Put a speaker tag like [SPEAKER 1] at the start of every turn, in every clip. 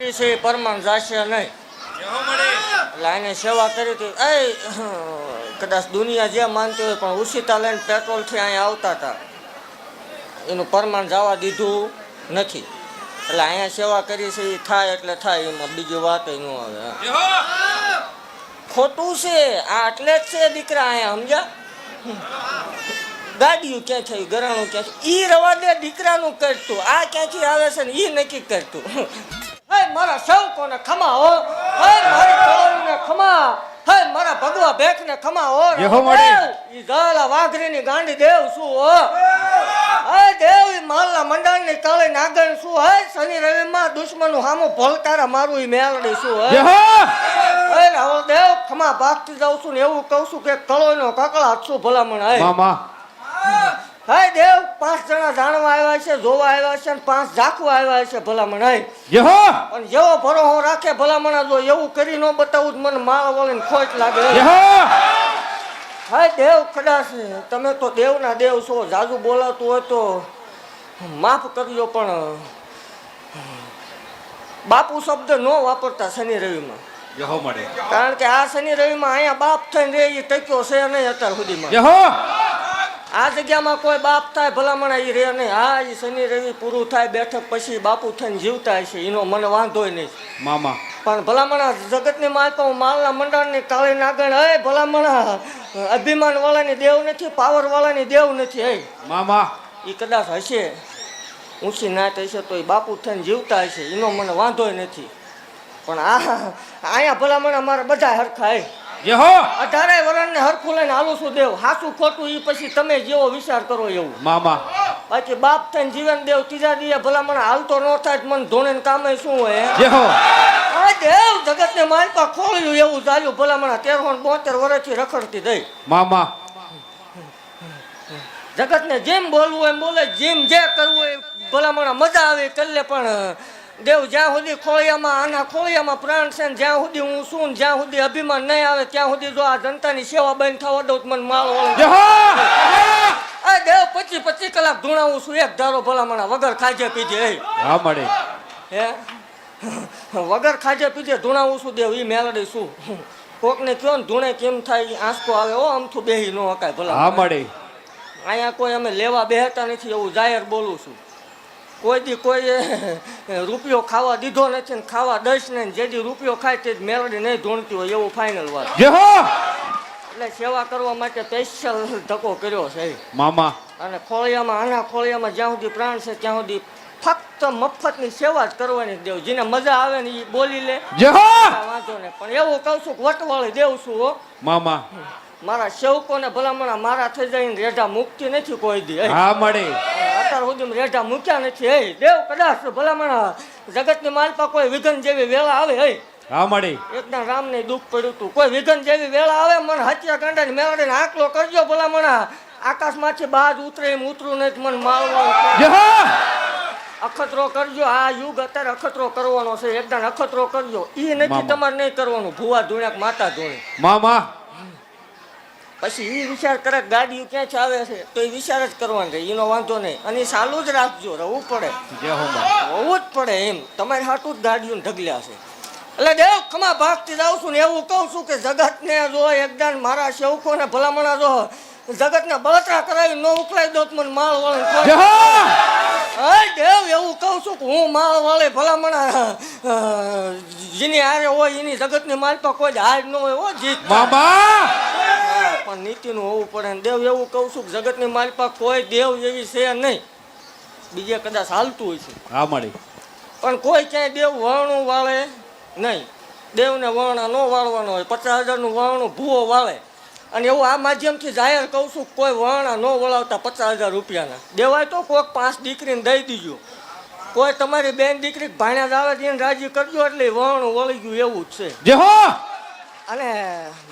[SPEAKER 1] કરી છે એ પરમાન જશે નહીં. એટલે એને સેવા કરી હતી. કદાચ દુનિયા જે માનતી હોય પણ ઉછીતા લઈને પેટ્રોલથી અહીંયા આવતા હતા, એનું પરમાન જવા દીધું નથી. એટલે અહીંયા સેવા કરી છે એ થાય એટલે થાય, એમાં બીજી વાત ન આવે. ખોટું છે આ, એટલે જ છે દીકરા અહીંયા, સમજ્યા? ગાડીયું ક્યાં થયું, ઘરાણું ક્યાં થયું, ઈ રવા દે, દીકરાનું કરતું. આ ક્યાંથી આવે છે ને ઈ નક્કી કરતું. હે મારા સૌ કોને ખમા હો, હે મારી કળોને ખમા, હે મારા ભગવા ભેખને ખમા હો. ઈ ગાલા વાઘરીની ગાંડી દેવ શું હો, હે દેવ ઈ માલના મંડાણની કાળે નાગણ શું, હે શનિ રવિમાં દુશ્મનનું હામું ભલતારા મારું ઈ મેલડી શું, હે રાવળ દેવ ખમા ભાગતી જાઉં છું ને એવું કહું છું કે કળોનો કકળાટ શું ભલામણ. હે મામા, હે દેવ 5 જણા જાણવા આવ્યા છે, જોવા આવ્યા છે ને 5 ઝાકવા આવ્યા છે ભલામણ. હે અને જેવો ભરોહો રાખે ભલામણ, જો એવું કરી ન બતાવું મને માળા વળીને ખોટ લાગે. હે દેવ કદાચ તમે તો દેવના દેવ છો, જાજુ બોલાતું હોય તો માફ કરજો, પણ બાપુ શબ્દ ન વાપરતા શનિ રવિમાં. કારણ કે આ શનિ રવિમાં અહીંયા બાપ થઈને રે એ ટક્યો છે નહીં અત્યાર સુધીમાં. આ જગ્યામાં કોઈ બાપ થાય ભલામણ એ રે નહીં. હા એ શનિ રવિ પૂરું થાય બેઠક પછી બાપુ થઈને જીવતા હશે, એનો મને વાંધો નહીં મામા. પણ ભલામણ જગતની માલ તો માલના મંડળની કાળી નાગણ, હે ભલામણ અભિમાન વાળાની દેવ નથી, પાવર વાળાની દેવ નથી. હે મામા એ કદાચ હશે, ઊંચી નાત હશે તો એ બાપુ થઈને જીવતા હશે, એનો મને વાંધો નથી. પણ અહીંયા ભલામણ અમારે બધા હરખા. હે 18 વર્ષને હરખું લઈને હાલું છું દેવ. હાસું ખોટું એ પછી તમે જેવો વિચાર કરો એવું મામા. બાકી બાપ થઈને જીવન દેવ ત્રીજા દિવસે ભલામણ હાલતો ન થાય મને ધોણે કામે શું હોય. દેવ જગત ને માલપા ખોળ્યું એવું ચાલ્યું ભલામણ 1372 વર્ષથી રખડતી થઈ મામા. જગત ને જેમ બોલવું એમ બોલે, જેમ જે કરવું એ ભલામણ મજા આવે કરી લે. પણ દેવ જ્યાં સુધી ખોળિયામાં આના ખોળિયામાં પ્રાણ છે, જ્યાં સુધી હું છું, જ્યાં સુધી અભિમાન નહીં આવે ત્યાં સુધી જો આ જનતાની સેવા બંધ થવા દઉં મને માળો. દેવ 25 કલાક ધૂણાવું છું એક ધારો ભલામણા વગર ખાજે પીજે. હે વગર ખાજે પીજે ધૂણાવું છું દેવ. ઈ મેલડી શું કોકને કયો ને ધૂણે કેમ થાય આંસકો આવે. ઓ આમથું બેહી ન હકાય ભલા. અહીંયા કોઈ અમે લેવા બેહતા નથી એવું જાહેર બોલું છું. કોઈ દી કોઈ રૂપિયો ખાવા દીધો નથી ને ખાવા દઈશ ને જે દી રૂપિયો ખાય તે મેલડી નહીં ધૂણતી હોય એવું ફાઇનલ વાત. એટલે સેવા કરવા માટે સ્પેશિયલ ધક્કો કર્યો છે મામા. અને ખોળિયામાં આના ખોળિયામાં જ્યાં સુધી પ્રાણ છે ત્યાં સુધી ફક્ત મફતની સેવા જ કરવાની દેવ. જેને મજા આવે ને એ બોલી લે, વાંધો નહીં. પણ એવું કહું છું વટવાળી દેવ છું હો મામા. મારા સેવકોને ભલામણા મારા થઈ જાય રેઢા મુક્તિ નથી કોઈ દી. અત્યાર સુધી રેઢા મૂક્યા નથી. હે દેવ કદાચ ભલામણા જગતની માલપા કોઈ વિઘન જેવી વેળા આવે. હે એકદમ રામને દુઃખ પડ્યું હતું. કોઈ વિઘન જેવી વેળા આવે મને હત્યા કાંડાને મેળવીને આકલો કરજો ભલામણા. આકાશમાંથી બાજ ઉતરે એમ ઉતરું નહીં મને મારવાનું. અખતરો કરજો. આ યુગ અત્યારે અખતરો કરવાનો છે. એકદમ અખતરો કરજો. ઈ નથી તમારે નહીં કરવાનું. ભૂવા ધૂણ્યા માતા ધૂણે મામા. પછી એ વિચાર કરે ગાડીઓ ક્યાંથી આવે છે તો એ વિચાર જ કરવાનો રહે, એનો વાંધો નહીં. અને ચાલુ જ રાખજો, રહેવું પડે, હોવું જ પડે એમ. તમારી હાટું જ ગાડીઓને ઢગલ્યા છે. એટલે દેવ ખમા ભાગતી જાઉં છું ને એવું કહું છું કે જગતને જો એકદમ મારા સેવકોને ભલામણા જો જગતને બળતરા કરાવી ન ઉકલાઈ દો મને માળ વાળે. દેવ એવું કહું છું કે હું માળ વાળે ભલામણા જેની હારે હોય એની જગતની માલપા કોઈ હાર ન હોય. હો જીત પણ નીતિનું હોવું પડે. દેવ એવું કહું છું કે જગતની માલપા કોઈ દેવ એવી છે નહીં. બીજે કદાચ હાલતું હોય છે પણ કોઈ ક્યાંય દેવ વર્ણું વાળે નહીં. દેવને વર્ણા ન વાળવાનો હોય. 50,000નું વર્ણું ભૂવો વાળે. અને એવું આ માધ્યમથી જાહેર કહું છું કોઈ વર્ણા ન વળાવતા 50,000 રૂપિયાના દેવાય તો કોઈક 5 દીકરીને દઈ દીજો. કોઈ તમારી બેન દીકરી ભાણ્યા જ આવે એને રાજી કરજો એટલે વર્ણું વળી ગયું એવું જ છે. અને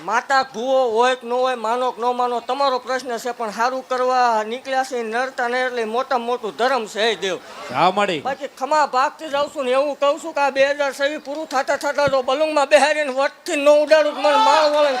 [SPEAKER 1] માતા ભૂવો હોય કે ન હોય, માનો કે ન માનો તમારો પ્રશ્ન છે. પણ સારું કરવા નીકળ્યા છે નડતા નહીં એટલે મોટામાં મોટું ધર્મ છે. હે દેવ બાકી ખમા ભાગથી જાઉં છું ને એવું કહું છું કે આ 2026 પૂરું થતા જો બલુંગમાં બેહારીને વટથી ન ઉડાડું મને માળ વળે.